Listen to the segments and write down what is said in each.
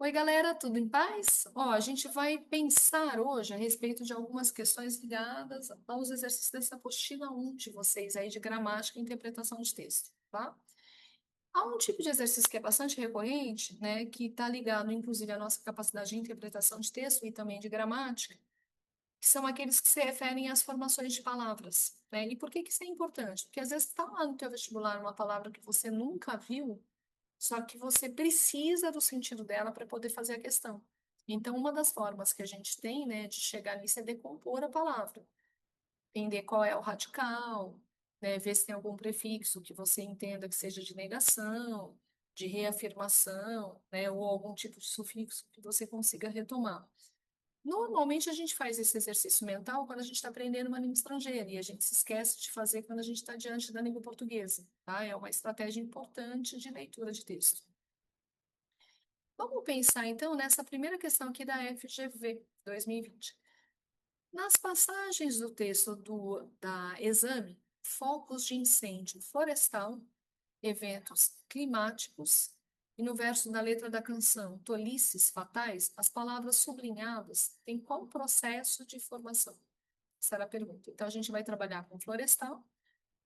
Oi, galera, tudo em paz? Ó, a gente vai pensar hoje a respeito de algumas questões ligadas aos exercícios dessa apostila 1 de vocês aí de gramática e interpretação de texto, tá? Há um tipo de exercício que é bastante recorrente, né, que está ligado, inclusive, à nossa capacidade de interpretação de texto e também de gramática, que são aqueles que se referem às formações de palavras, né? E por que que isso é importante? Porque às vezes está lá no teu vestibular uma palavra que você nunca viu, só que você precisa do sentido dela para poder fazer a questão. Então, uma das formas que a gente tem, né, de chegar nisso é decompor a palavra, entender qual é o radical, né, ver se tem algum prefixo que você entenda que seja de negação, de reafirmação, né, ou algum tipo de sufixo que você consiga retomar. Normalmente a gente faz esse exercício mental quando a gente está aprendendo uma língua estrangeira e a gente se esquece de fazer quando a gente está diante da língua portuguesa, tá? É uma estratégia importante de leitura de texto. Vamos pensar então nessa primeira questão aqui da FGV 2020. Nas passagens do texto da exame, focos de incêndio florestal, eventos climáticos, e no verso da letra da canção, tolices fatais, as palavras sublinhadas têm qual processo de formação? Essa era a pergunta. Então, a gente vai trabalhar com florestal,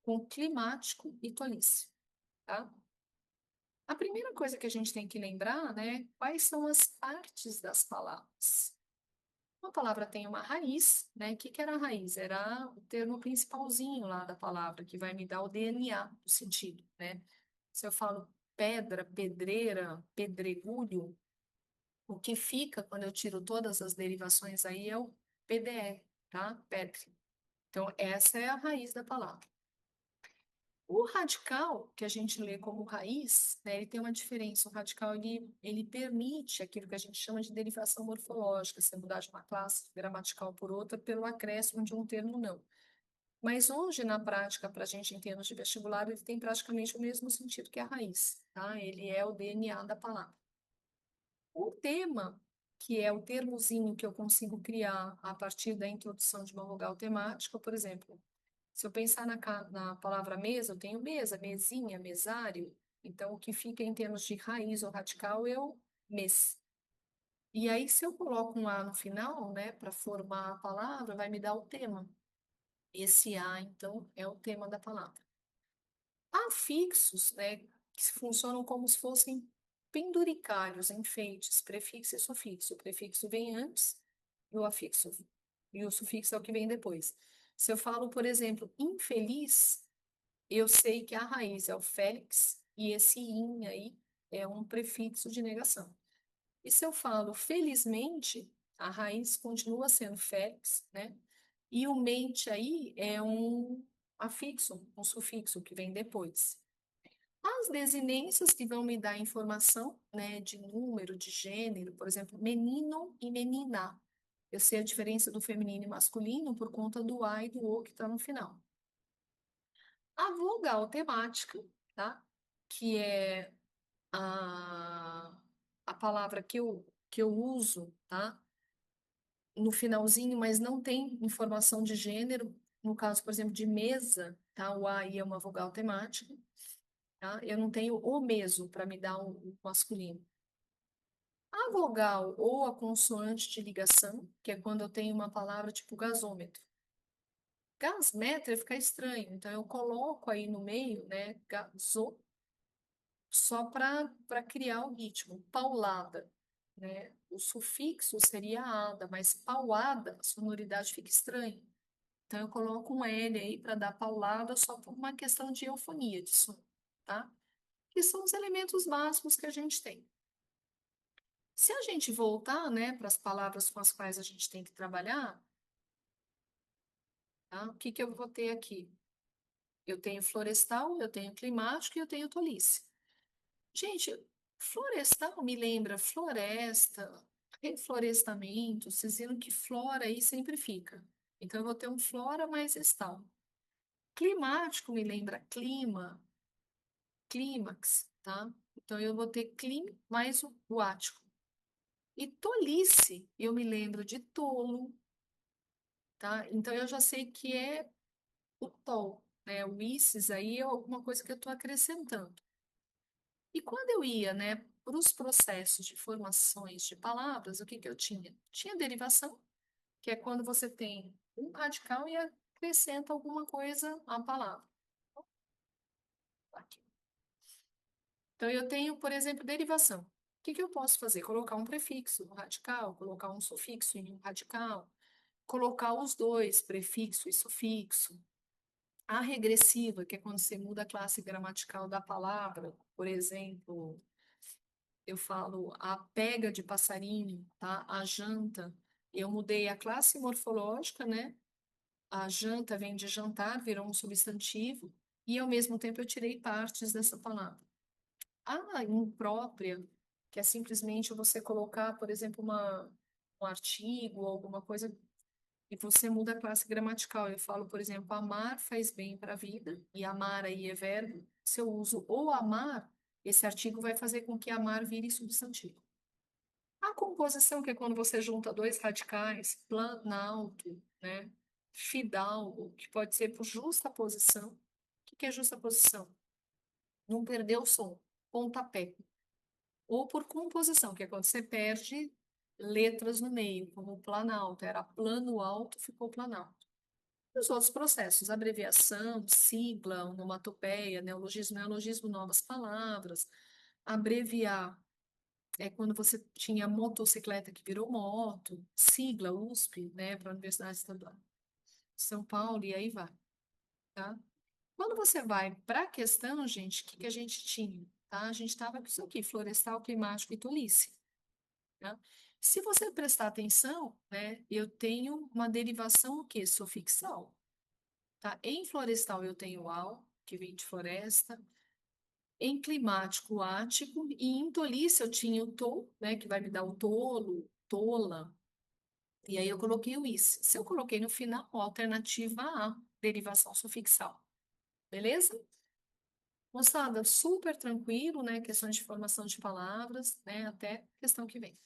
com climático e tolice, tá? A primeira coisa que a gente tem que lembrar, né, quais são as partes das palavras. Uma palavra tem uma raiz, né? O que que era a raiz? Era o termo principalzinho lá da palavra, que vai me dar o DNA do sentido, né? Se eu falo pedra, pedreira, pedregulho, o que fica quando eu tiro todas as derivações aí é o PDE, tá? Pedra. Então, essa é a raiz da palavra. O radical, que a gente lê como raiz, né, ele tem uma diferença. O radical, ele permite aquilo que a gente chama de derivação morfológica, você mudar de uma classe gramatical por outra pelo acréscimo de um termo não. Mas hoje, na prática, para a gente em termos de vestibular, ele tem praticamente o mesmo sentido que a raiz, tá? Ele é o DNA da palavra. O tema, que é o termozinho que eu consigo criar a partir da introdução de uma vogal temática, por exemplo, se eu pensar na palavra mesa, eu tenho mesa, mesinha, mesário. Então, o que fica em termos de raiz ou radical é o mes. E aí, se eu coloco um A no final, né, para formar a palavra, vai me dar o tema. Esse A, então, é o tema da palavra. Afixos, né, que funcionam como se fossem penduricalhos, enfeites, prefixo e sufixo. O prefixo vem antes e o afixo, e o sufixo é o que vem depois. Se eu falo, por exemplo, infeliz, eu sei que a raiz é o Félix e esse in aí é um prefixo de negação. E se eu falo felizmente, a raiz continua sendo Félix, né? E o mente aí é um afixo, um sufixo que vem depois. As desinências que vão me dar informação, né, de número, de gênero, por exemplo, menino e menina. Eu sei a diferença do feminino e masculino por conta do A e do O que está no final. A vogal temática, tá? Que é a palavra que eu uso, tá? No finalzinho, mas não tem informação de gênero. No caso, por exemplo, de mesa, tá? O A aí é uma vogal temática, tá? Eu não tenho o mesmo para me dar o masculino. A vogal ou a consoante de ligação, que é quando eu tenho uma palavra tipo gasômetro. Gasmetro fica estranho, então eu coloco aí no meio, né, gasô, só para criar o ritmo. Paulada, né? O sufixo seria ada, mas pauada, a sonoridade fica estranha. Então eu coloco um L aí para dar paulada só por uma questão de eufonia de som, tá? Que são os elementos básicos que a gente tem. Se a gente voltar, né, para as palavras com as quais a gente tem que trabalhar, tá? O que que eu vou ter aqui? Eu tenho florestal, eu tenho climático e eu tenho tolice. Gente, florestal me lembra floresta, reflorestamento, vocês viram que flora aí sempre fica. Então, eu vou ter um flora mais estal. Climático me lembra clima, clímax, tá? Então, eu vou ter clim mais o ático. E tolice, eu me lembro de tolo, tá? Então, eu já sei que é o tol, né? O isses aí é alguma coisa que eu estou acrescentando. E quando eu ia, né, para os processos de formações de palavras, o que que eu tinha? Tinha derivação, que é quando você tem um radical e acrescenta alguma coisa à palavra. Aqui. Então, eu tenho, por exemplo, derivação. O que que eu posso fazer? Colocar um prefixo no radical, colocar um sufixo em um radical, colocar os dois, prefixo e sufixo. A regressiva, que é quando você muda a classe gramatical da palavra, por exemplo, eu falo a pega de passarinho, tá? A janta. Eu mudei a classe morfológica, né? A janta vem de jantar, virou um substantivo, e ao mesmo tempo eu tirei partes dessa palavra. A imprópria, que é simplesmente você colocar, por exemplo, um artigo, alguma coisa, e você muda a classe gramatical. Eu falo, por exemplo, amar faz bem para a vida, e amar aí é verbo. Se eu uso o amar, esse artigo vai fazer com que amar vire substantivo. A composição, que é quando você junta dois radicais, planalto, né? Fidalgo, que pode ser por justa posição. O que que é justa posição? Não perder o som, pontapé. Ou por composição, que é quando você perde letras no meio, como planalto. Era plano alto, ficou planalto. Os outros processos, abreviação, sigla, onomatopeia, neologismo, novas palavras. Abreviar é quando você tinha motocicleta que virou moto, sigla USP, né, para a Universidade Estadual de São Paulo, e aí vai, tá? Quando você vai para a questão, gente, o que que a gente tinha, tá? A gente estava com isso aqui, florestal, climático e tolice, tá? Se você prestar atenção, né, eu tenho uma derivação o quê? Sufixal, tá? Em florestal eu tenho al, que vem de floresta, em climático, ático, e em tolice eu tinha o to, né, que vai me dar o tolo, tola, e aí eu coloquei o is. Se eu coloquei no final, ó, alternativa A, derivação sufixal. Beleza? Moçada, super tranquilo, né? Questões de formação de palavras, né? Até questão que vem.